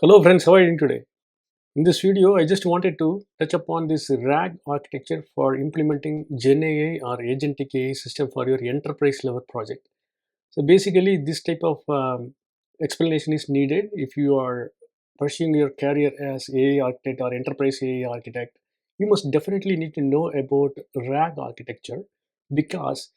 Hello friends, how are you doing today? In this video, I just wanted to touch upon this RAG architecture for implementing Gen AI or Agentic AI system for your enterprise level project. So basically, this type of explanation is needed if you are pursuing your career as AI architect or enterprise AI architect. You must definitely need to know about RAG architecture because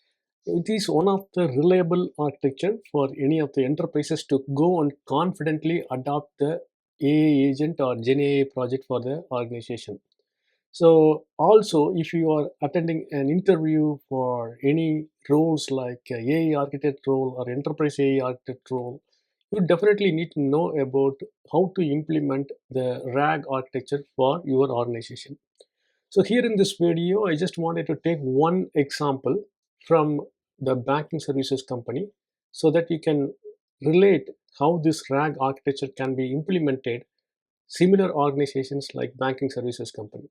it is one of the reliable architecture for any of the enterprises to go and confidently adopt the AI agent or Gen AI project for the organization. So also, if you are attending an interview for any roles like AI architect role or enterprise AI architect role, you definitely need to know about how to implement the RAG architecture for your organization. So here in this video, I just wanted to take one example from the banking services company so that you can relate how this RAG architecture can be implemented similar organizations like banking services company.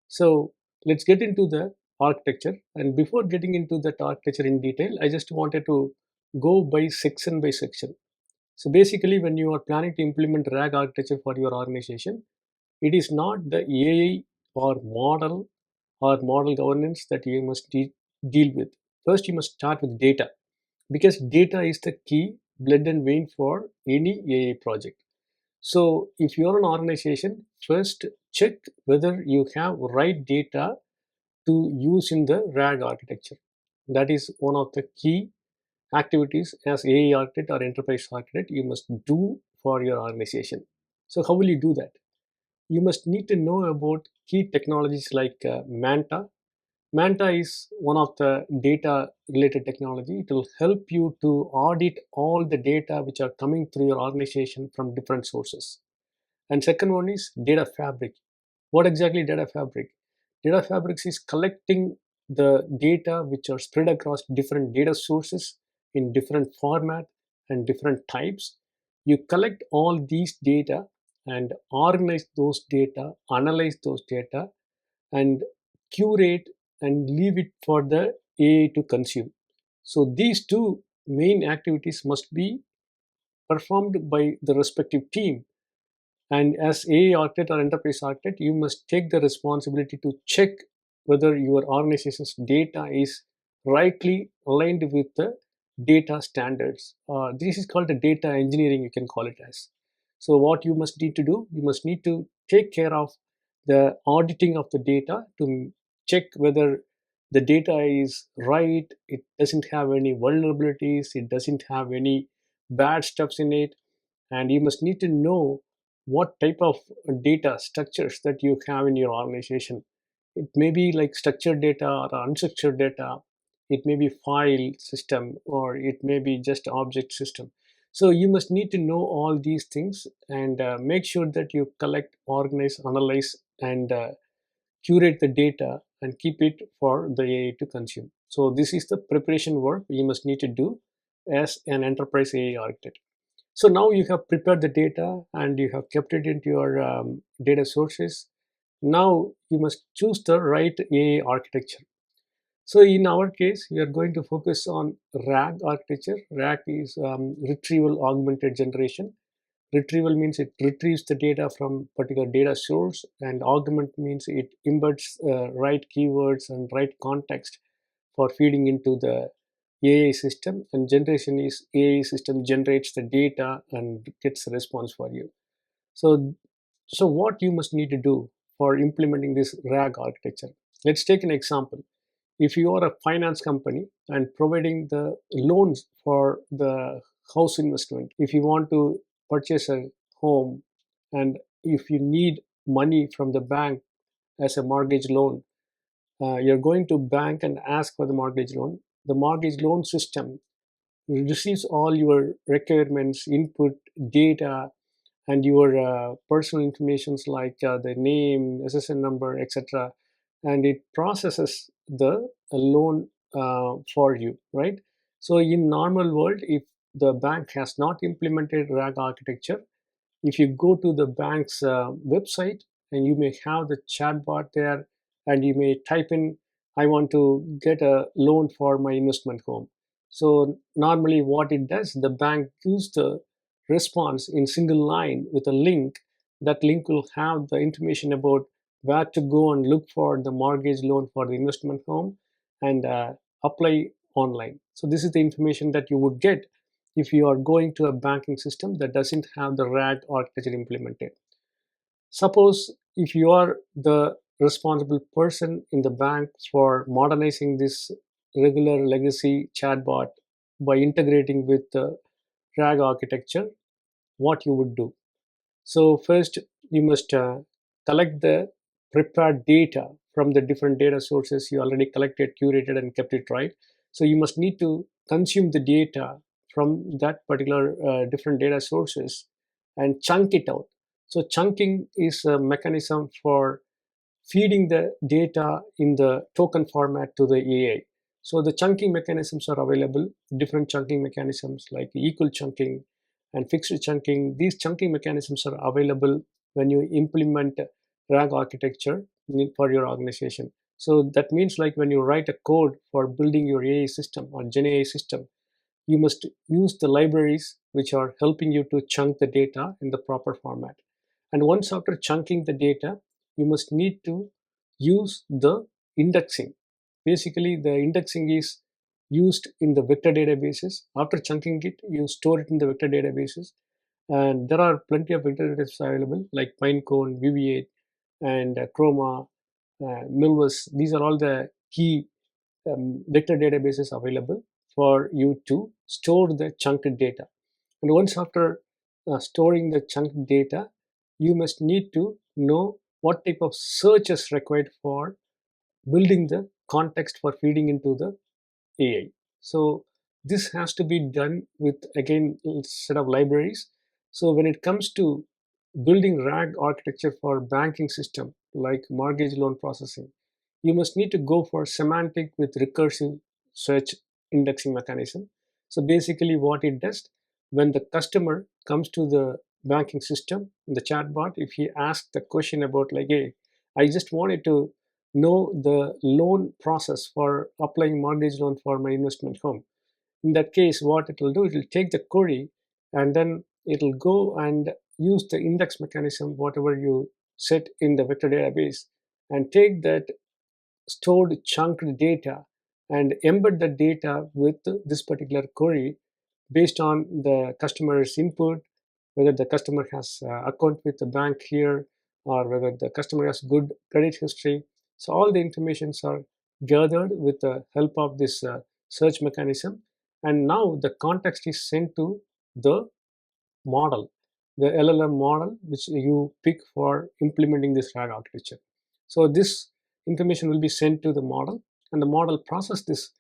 So let's get into the architecture. And before getting into that architecture in detail, I just wanted to go by section. So basically, when you are planning to implement RAG architecture for your organization, it is not the AI or model governance that you must deal with. First, you must start with data because data is the key blood and vein for any AI project. So if you're an organization, first check whether you have right data to use in the RAG architecture. That is one of the key activities as AI architect or enterprise architect you must do for your organization. So how will you do that? You must need to know about key technologies like Manta. Manta is one of the data related technology. It will help you to audit all the data which are coming through your organization from different sources. And second one is data fabric. What exactly data fabric? Data fabrics is collecting the data which are spread across different data sources in different format and different types. You collect all these data and organize those data, analyze those data, and curate and leave it for the AI to consume. So these two main activities must be performed by the respective team, and as AI architect or enterprise architect, you must take the responsibility to check whether your organization's data is rightly aligned with the data standards. This is called the data engineering, you can call it as. So, what you must need to do, you must need to take care of the auditing of the data to check whether the data is right, it doesn't have any vulnerabilities, it doesn't have any bad stuffs in it, and you must need to know what type of data structures that you have in your organization. It may be like structured data or unstructured data. It may be file system or it may be just object system. So you must need to know all these things and make sure that you collect, organize, analyze, and curate the data and keep it for the AI to consume. So this is the preparation work you must need to do as an enterprise AI architect. So now you have prepared the data and you have kept it into your data sources. Now you must choose the right AI architecture. So in our case, we are going to focus on RAG architecture. RAG is retrieval augmented generation. Retrieval means it retrieves the data from particular data source, and augment means it embeds right keywords and right context for feeding into the AI system. And generation is AI system generates the data and gets a response for you. So, so what you must need to do for implementing this RAG architecture? Let's take an example. If you are a finance company and providing the loans for the house investment, if you want to purchase a home and if you need money from the bank as a mortgage loan, you're going to bank and ask for the mortgage loan. The mortgage loan system receives all your requirements, input, data, and your personal informations like the name, SSN number, etc., and it processes the loan for you, right? So in normal world, if the bank has not implemented RAG architecture, if you go to the bank's website and you may have the chatbot there and you may type in, I want to get a loan for my investment home. So normally what it does, the bank gives the response in single line with a link. That link will have the information about where to go and look for the mortgage loan for the investment home and apply online. So this is the information that you would get if you are going to a banking system that doesn't have the RAG architecture implemented. Suppose if you are the responsible person in the bank for modernizing this regular legacy chatbot by integrating with the RAG architecture, what you would do. So first, you must collect the prepared data from the different data sources you already collected, curated, and kept it right. So you must need to consume the data from that particular different data sources and chunk it out. So chunking is a mechanism for feeding the data in the token format to the AI. So the chunking mechanisms are available, different chunking mechanisms like equal chunking and fixed chunking. These chunking mechanisms are available when you implement RAG architecture for your organization. So that means like when you write a code for building your AI system or Gen AI system, you must use the libraries which are helping you to chunk the data in the proper format. And once after chunking the data, you must need to use the indexing. Basically, the indexing is used in the vector databases. After chunking it, you store it in the vector databases. And there are plenty of vector databases available like Pinecone, VV8, and Chroma, Milvus. These are all the key vector databases available for you to store the chunked data. And once after storing the chunked data, you must need to know what type of search is required for building the context for feeding into the AI. So this has to be done with again a set of libraries. So when it comes to building RAG architecture for banking system like mortgage loan processing, you must need to go for semantic with recursive search indexing mechanism. So basically what it does, when the customer comes to the banking system, the chatbot, if he asks the question about like, hey, I just wanted to know the loan process for applying mortgage loan for my investment home. In that case, what it will do, it will take the query and then it will go and use the index mechanism, whatever you set in the vector database, and take that stored chunked data and embed the data with this particular query based on the customer's input, whether the customer has account with the bank here or whether the customer has good credit history. So all the informations are gathered with the help of this search mechanism, and now the context is sent to the model, the LLM model which you pick for implementing this RAG architecture. So this information will be sent to the model, and the model processes this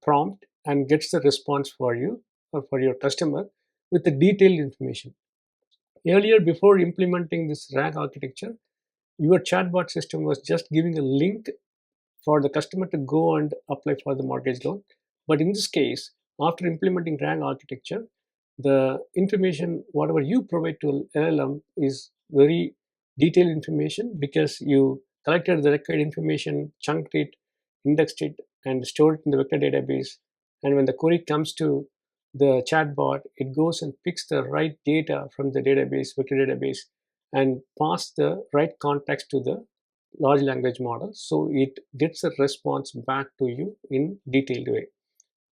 prompt and gets the response for you or for your customer with the detailed information. Earlier, before implementing this RAG architecture, your chatbot system was just giving a link for the customer to go and apply for the mortgage loan. But in this case, after implementing RAG architecture, the information, whatever you provide to LLM, is very detailed information because you collected the required information, chunked it, indexed it, and stored it in the vector database. And when the query comes to the chatbot, it goes and picks the right data from the database, vector database, and pass the right context to the large language model, so it gets a response back to you in detailed way.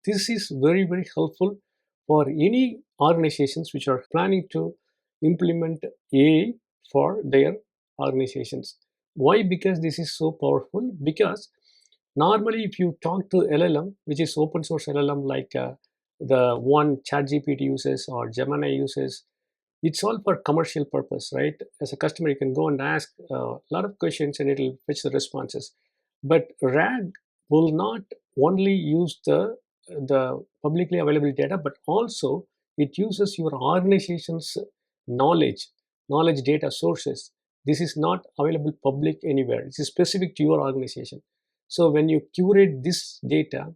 This is very very helpful for any organizations which are planning to implement AI for their organizations. Why? Because this is so powerful. Because normally if you talk to LLM, which is open source LLM like the one ChatGPT uses or Gemini uses, it's all for commercial purpose, right? As a customer, you can go and ask a lot of questions and it'll fetch the responses. But RAG will not only use the publicly available data, but also it uses your organization's knowledge data sources. This is not available public anywhere. It is specific to your organization. So when you curate this data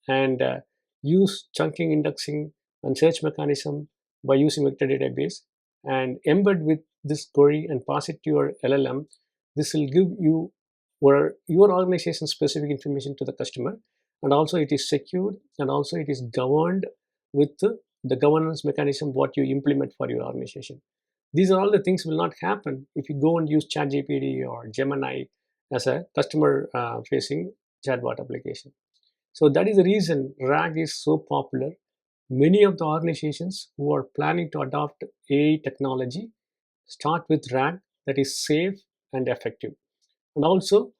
and use chunking, indexing, and search mechanism by using vector database and embed with this query and pass it to your LLM, this will give you your organization specific information to the customer, and also it is secured and also it is governed with the governance mechanism what you implement for your organization. These are all the things will not happen if you go and use ChatGPT or Gemini as a customer facing chatbot application. So that is the reason RAG is so popular. Many of the organizations who are planning to adopt AI technology start with RAG that is safe and effective. And also,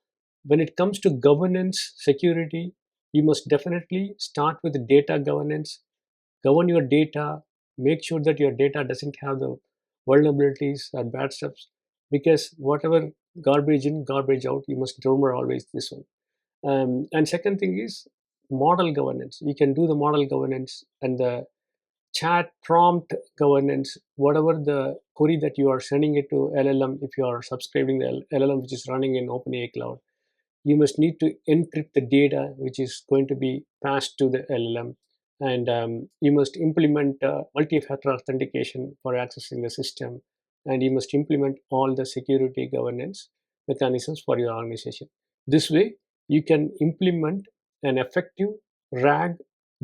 when it comes to governance, security, you must definitely start with data governance. Govern your data, make sure that your data doesn't have the vulnerabilities or bad steps, because whatever garbage in, garbage out, you must remember always this one. And second thing is model governance. You can do the model governance and the chat prompt governance, whatever the query that you are sending it to LLM, if you are subscribing the LLM which is running in OpenAI cloud, you must need to encrypt the data which is going to be passed to the LLM. And you must implement multi-factor authentication for accessing the system. And you must implement all the security governance mechanisms for your organization. This way, you can implement an effective RAG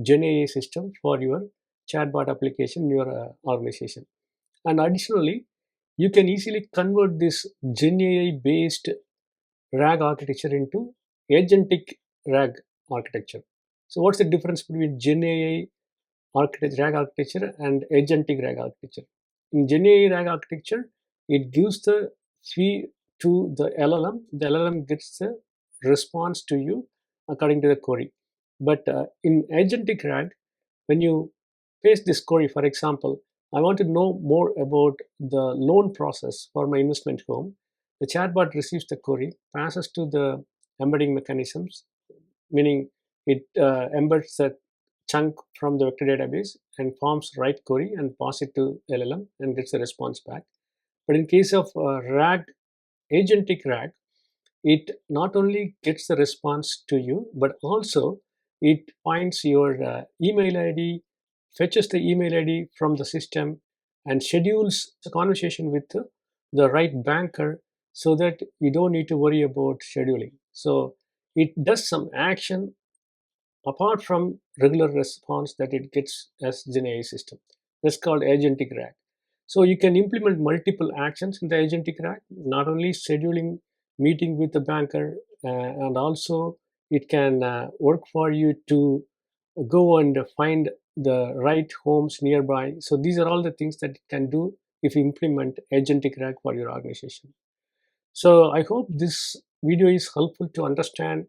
Gen AI system for your chatbot application in your organization. And additionally, you can easily convert this Gen AI based RAG architecture into agentic RAG architecture. So, what's the difference between Gen AI architecture, RAG architecture and agentic RAG architecture? In Gen AI RAG architecture, it gives the fee to the LLM. The LLM gets the response to you according to the query. But in agentic RAG, when you paste this query, for example, I want to know more about the loan process for my investment home. The chatbot receives the query, passes to the embedding mechanisms, meaning it embeds a chunk from the vector database and forms right query and pass it to LLM and gets a response back. But in case of RAG, agentic RAG, it not only gets the response to you, but also it finds your email ID, fetches the email ID from the system, and schedules the conversation with the right banker so that you don't need to worry about scheduling. So it does some action apart from regular response that it gets as Gen AI system. That's called agentic RAG. So you can implement multiple actions in the agentic RAG, not only scheduling meeting with the banker, and also it can work for you to go and find the right homes nearby. So these are all the things that it can do if you implement agentic RAG for your organization. So I hope this video is helpful to understand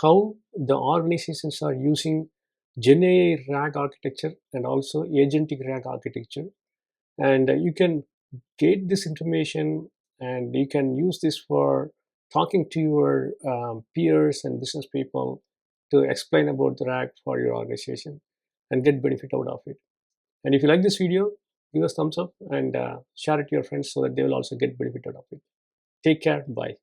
how the organizations are using Gen AI RAG architecture and also agentic RAG architecture. And you can get this information and you can use this for talking to your peers and business people to explain about the RAG for your organization and get benefit out of it. And if you like this video, give us thumbs up and share it to your friends so that they will also get benefit out of it. Take care. Bye.